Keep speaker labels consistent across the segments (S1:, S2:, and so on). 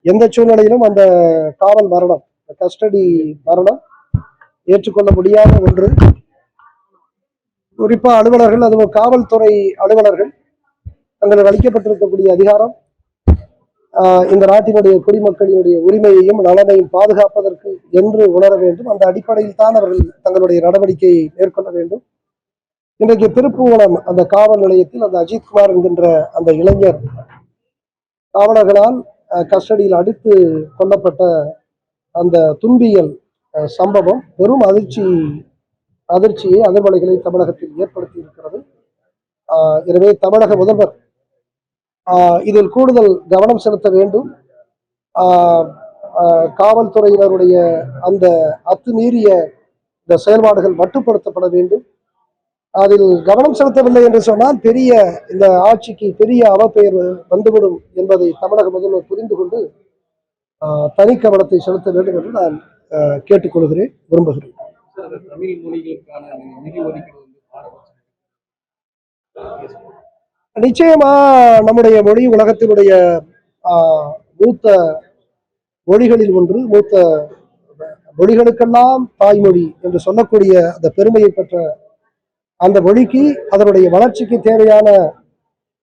S1: எந்த சூழ்நிலையிலும் அந்த காவல் மரணம், கஸ்டடி மரணம் ஏற்றுக்கொள்ள முடியாத ஒன்று. குறிப்பா அலுவலர்கள், அதுவும் காவல்துறை அலுவலர்கள் தங்களுக்கு அளிக்கப்பட்டிருக்கக்கூடிய அதிகாரம் இந்த நாட்டினுடைய குடிமக்களினுடைய உரிமையையும் நலனையும் பாதுகாப்பதற்கு என்று உணர வேண்டும். அந்த அடிப்படையில் தான் அவர்கள் தங்களுடைய நடவடிக்கையை மேற்கொள்ள வேண்டும். இன்றைக்கு திருப்புவனம் அந்த காவல் நிலையத்தில் அந்த அஜித்குமார் என்கின்ற அந்த இளைஞர் காவலர்களால் கஸ்டடியில் அடித்து கொல்லப்பட்ட அந்த துன்பியல் சம்பவம் பெரும் அதிர்ச்சியை அதிர்வலைகளை தமிழகத்தில் ஏற்படுத்தி இருக்கிறது. எனவே தமிழக முதல்வர் இதில் கூடுதல் கவனம் செலுத்த வேண்டும். காவல்துறையினருடைய அந்த அத்துமீறிய இந்த செயல்பாடுகள் மட்டுப்படுத்தப்பட வேண்டும். அதில் கவனம் செலுத்தவில்லை என்று சொன்னால் பெரிய இந்த ஆட்சிக்கு பெரிய அவப்பெயர் வந்துவிடும் என்பதை தமிழக முதல்வர் புரிந்து கொண்டு தனி கவனத்தை செலுத்த வேண்டும் என்று நான் கேட்டுக்கொள்கிறேன், விரும்புகிறேன். நிச்சயமா நம்முடைய மொழி உலகத்தினுடைய மூத்த மொழிகளில் ஒன்று, மூத்த மொழிகளுக்கெல்லாம் தாய்மொழி என்று சொல்லக்கூடிய அந்த பெருமையை பெற்ற அந்த மொழிக்கு அதனுடைய வளர்ச்சிக்கு தேவையான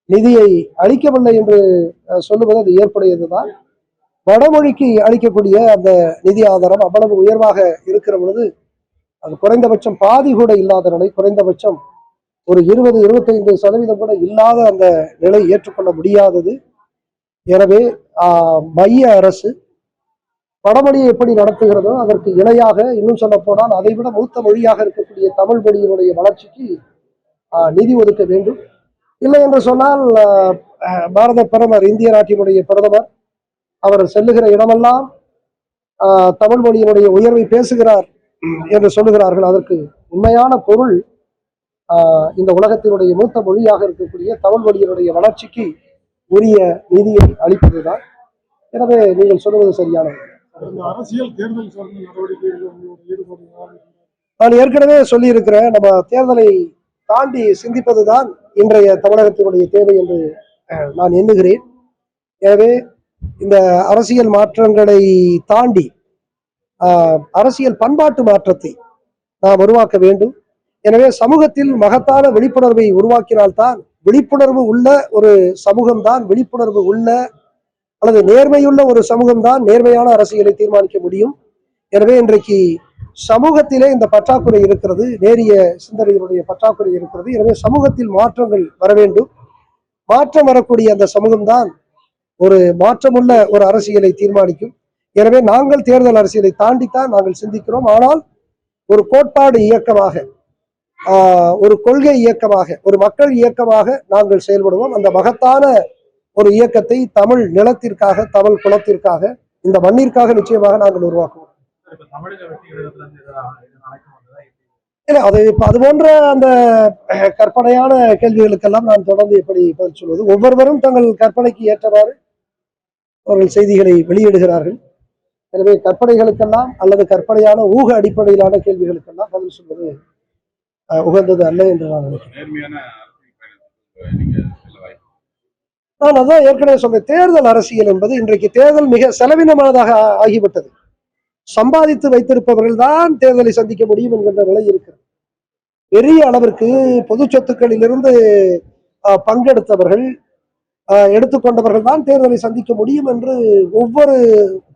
S1: நிதியை அளிக்கவில்லை என்று சொல்லுவது அது ஏற்புடையதுதான். வடமொழிக்கு அளிக்கக்கூடிய அந்த நிதி ஆதாரம் அவ்வளவு உயர்வாக இருக்கிற பொழுது அது குறைந்தபட்சம் பாதி கூட இல்லாத நிலை, குறைந்தபட்சம் ஒரு 20-25% கூட இல்லாத அந்த நிலை ஏற்றுக்கொள்ள முடியாதது. எனவே மைய அரசு வடமொழியை எப்படி நடத்துகிறதோ அதற்கு இணையாக, இன்னும் சொல்ல போனால் அதைவிட மூத்த மொழியாக இருக்கக்கூடிய தமிழ் மொழியினுடைய வளர்ச்சிக்கு நிதி ஒதுக்க வேண்டும். இல்லை என்று சொன்னால் பாரத பிரதமர், இந்திய நாட்டினுடைய பிரதமர் அவர் செல்லுகிற இடமெல்லாம் தமிழ் மொழியினுடைய உயர்வை பேசுகிறார் என்று சொல்லுகிறார்கள். அதற்கு உண்மையான பொருள் இந்த உலகத்தினுடைய மூத்த மொழியாக இருக்கக்கூடிய தமிழ் மொழியினுடைய வளர்ச்சிக்கு உரிய நிதியை அளிப்பதுதான். எனவே நீங்கள் சொல்லுவது சரியானது.
S2: அரசியல் தேர்தல் சார்ந்த நடவடிக்கைகள்
S1: நான் ஏற்கனவே சொல்லி இருக்கிறேன், நம்ம தேர்தலை தாண்டி சிந்திப்பதுதான் இன்றைய தமிழகத்தினுடைய தேவை என்று நான் எண்ணுகிறேன். எனவே இந்த அரசியல் மாற்றங்களை தாண்டி அரசியல் பண்பாட்டு மாற்றத்தை நாம் உருவாக்க வேண்டும். எனவே சமூகத்தில் மகத்தான விழிப்புணர்வை உருவாக்கினால்தான், விழிப்புணர்வு உள்ள ஒரு சமூகம்தான், விழிப்புணர்வு உள்ள அல்லது நேர்மையுள்ள ஒரு சமூகம்தான் நேர்மையான அரசியலை தீர்மானிக்க முடியும். எனவே இன்றைக்கு சமூகத்திலே இந்த பற்றாக்குறை இருக்கிறது, நேரிய சிந்தனையினுடைய பற்றாக்குறை இருக்கிறது. எனவே சமூகத்தில் மாற்றங்கள் வர வேண்டும். மாற்றம் வரக்கூடிய அந்த சமூகம்தான் ஒரு மாற்றமுள்ள ஒரு அரசியலை தீர்மானிக்கும். எனவே நாங்கள் தேர்தல் அரசியலை தாண்டித்தான் நாங்கள் சிந்திக்கிறோம். ஆனால் ஒரு கோட்பாடு இயக்கமாக, ஒரு கொள்கை இயக்கமாக, ஒரு மக்கள் இயக்கமாக நாங்கள் செயல்படுவோம். அந்த மகத்தான ஒரு இயக்கத்தை தமிழ் நிலத்திற்காக, தமிழ் குலத்திற்காக, இந்த மண்ணிற்காக நிச்சயமாக நாங்கள் உருவாக்குவோம். அது போன்ற அந்த கற்பனையான கேள்விகளுக்கெல்லாம் நான் தொடர்ந்து எப்படி பதில் சொல்வது? ஒவ்வொருவரும் தங்கள் கற்பனைக்கு ஏற்றவாறு அவர்கள் செய்திகளை வெளியிடுகிறார்கள். எனவே கற்பனைகளுக்கெல்லாம் அல்லது கற்பனையான ஊக அடிப்படையிலான கேள்விகளுக்கெல்லாம் பதில் சொல்வது உகந்தது அல்ல என்று நான் நினைக்கிறேன். நான் அதான் ஏற்கனவே சொன்னேன், தேர்தல் அரசியல் என்பது இன்றைக்கு தேர்தல் மிக செலவினமானதாக ஆகிவிட்டது. சம்பாதித்து வைத்திருப்பவர்கள் தான் தேர்தலை சந்திக்க முடியும் என்கின்ற நிலை இருக்கிறது. பெரிய அளவிற்கு பொது சொத்துக்களிலிருந்து பங்கெடுத்தவர்கள், எடுத்துக்கொண்டவர்கள் தான் தேர்தலை சந்திக்க முடியும் என்று ஒவ்வொரு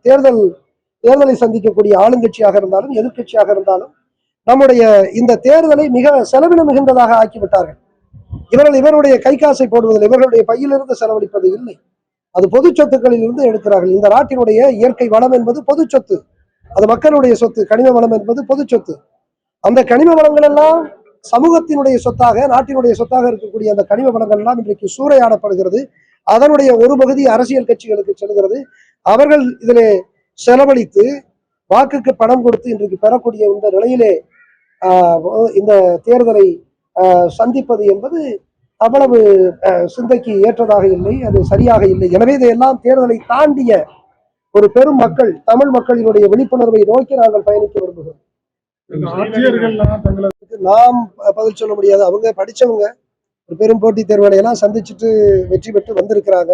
S1: தேர்தலை சந்திக்கக்கூடிய ஆளுங்கட்சியாக இருந்தாலும் எதிர்கட்சியாக இருந்தாலும் நம்முடைய இந்த தேர்தலை மிக செலவினம் மிகுந்ததாக ஆக்கிவிட்டார்கள். இவருடைய கை காசை போடுவதில், இவர்களுடைய பையிலிருந்து செலவழிப்பது இல்லை, அது பொது சொத்துக்களில் இருந்து எடுக்கிறார்கள். இந்த நாட்டினுடைய இயற்கை வளம் என்பது பொது சொத்து, அது மக்களுடைய சொத்து. கனிம வளம் என்பது பொது சொத்து. அந்த கனிம வளங்கள் எல்லாம் சமூகத்தினுடைய சொத்தாக, நாட்டினுடைய சொத்தாக இருக்கக்கூடிய அந்த கனிம வளங்கள் எல்லாம் இன்றைக்கு சூறையாடப்படுகிறது. அதனுடைய ஒரு பகுதி அரசியல் கட்சிகளுக்கு செல்கிறது. அவர்கள் இதிலே செலவழித்து வாக்குக்கு பணம் கொடுத்து இன்றைக்கு பெறக்கூடிய இந்த நிலையிலே இந்த தேர்தலை சந்திப்பது என்பது அவ்வளவு சிந்தைக்கு ஏற்றதாக இல்லை, அது சரியாக இல்லை. எனவே இதையெல்லாம் தேர்தலை தாண்டிய ஒரு பெரும் மக்கள், தமிழ் மக்களினுடைய விழிப்புணர்வை நோக்கி நாங்கள் பயணிக்க விரும்புகிறோம். நாம் பதில் சொல்ல முடியாது. அவங்க படிச்சவங்க, ஒரு பெரும் போட்டித் தேர்வுகளை எல்லாம் சந்திச்சுட்டு வெற்றி பெற்று வந்திருக்கிறாங்க.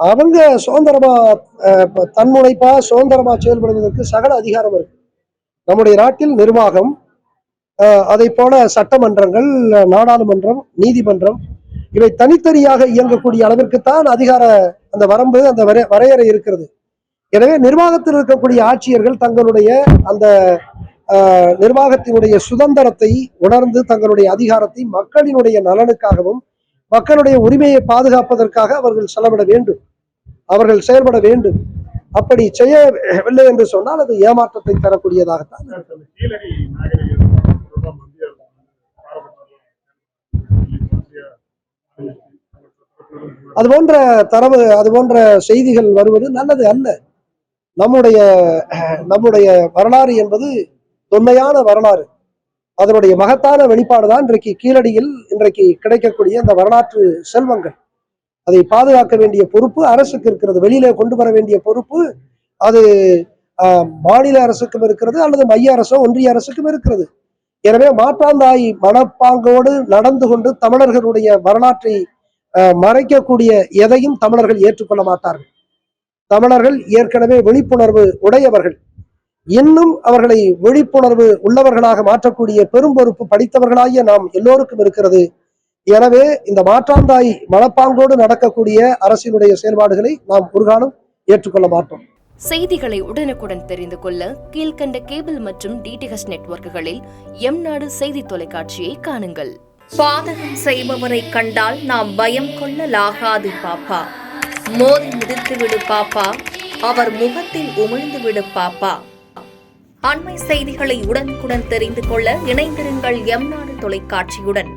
S1: அவங்க சுதந்திரமா தன்முனைப்பா சுதந்திரமா செயல்படுவதற்கு சகல அதிகாரம் இருக்கு. நம்முடைய நாட்டில் நிர்வாகம், அதை போல சட்டமன்றங்கள், நாடாளுமன்றம், நீதிமன்றம் இவை தனித்தனியாக இயங்கக்கூடிய அளவிற்குத்தான் அதிகார அந்த வரம்பு, அந்த வரையறை இருக்கிறது. எனவே நிர்வாகத்தில் இருக்கக்கூடிய ஆட்சியர்கள் தங்களுடைய அந்த நிர்வாகத்தினுடைய சுதந்திரத்தை உணர்ந்து தங்களுடைய அதிகாரத்தை மக்களினுடைய நலனுக்காகவும் மக்களுடைய உரிமையை பாதுகாப்பதற்காக அவர்கள் செலவிட வேண்டும், அவர்கள் செயல்பட வேண்டும். அப்படி செய்யவில்லை என்று சொன்னால் அது ஏமாற்றத்தை தரக்கூடியதாகத்தான். அது போன்ற செய்திகள் வருவது நல்லது அல்ல. நம்முடைய வரலாறு என்பது தொன்மையான வரலாறு. அதனுடைய மகத்தான வெளிப்பாடுதான் இன்றைக்கு கீழடியில் இன்றைக்கு கிடைக்கக்கூடிய அந்த வரலாற்று செல்வங்கள். அதை பாதுகாக்க வேண்டிய பொறுப்பு அரசுக்கு இருக்கிறது. வெளியிலே கொண்டு வர வேண்டிய பொறுப்பு அது மாநில அரசுக்கும் இருக்கிறது, அல்லது மைய அரசோ ஒன்றிய அரசுக்கும் இருக்கிறது. எனவே மாற்றாந்தாய் மனப்பாங்கோடு நடந்து கொண்டு தமிழர்களுடைய வரலாற்றை மறைக்கக்கூடிய எதையும் தமிழர்கள் ஏற்றுக்கொள்ள மாட்டார்கள். தமிழர்கள் ஏற்கனவே விழிப்புணர்வு உடையவர்கள். இன்னும் அவர்களை விழிப்புணர்வு உள்ளவர்களாக மாற்றக்கூடிய பெரும் பொறுப்பு படித்தவர்களாகிய நாம் எல்லோருக்கும் இருக்கிறது. எனவே இந்த மாற்றாந்தாய் மனப்பாங்கோடு நடக்கக்கூடிய அரசினுடைய செயல்பாடுகளை நாம் ஒரு காலம் ஏற்றுக்கொள்ள மாட்டோம்.
S3: செய்திகளை உடனுக்குடன் தெரிந்து கொள்ள கீழ்கண்ட கேபிள் மற்றும் டிடிஹெச் நெட்வொர்க்குகளில் எம்நாடு செய்தி தொலைக்காட்சியை காணுங்கள்.
S4: பாதகம் செய்பவரை கண்டால் நாம் பயம் கொள்ளலாகாது பாப்பா. மோதி மிதித்து விடு பாப்பா, அவர் முகத்தில் உமிழ்ந்து விடு பாப்பா. அண்மை செய்திகளை உடனுக்குடன் தெரிந்து கொள்ள இணைந்திருங்கள் எம்நாடு தொலைக்காட்சியுடன்.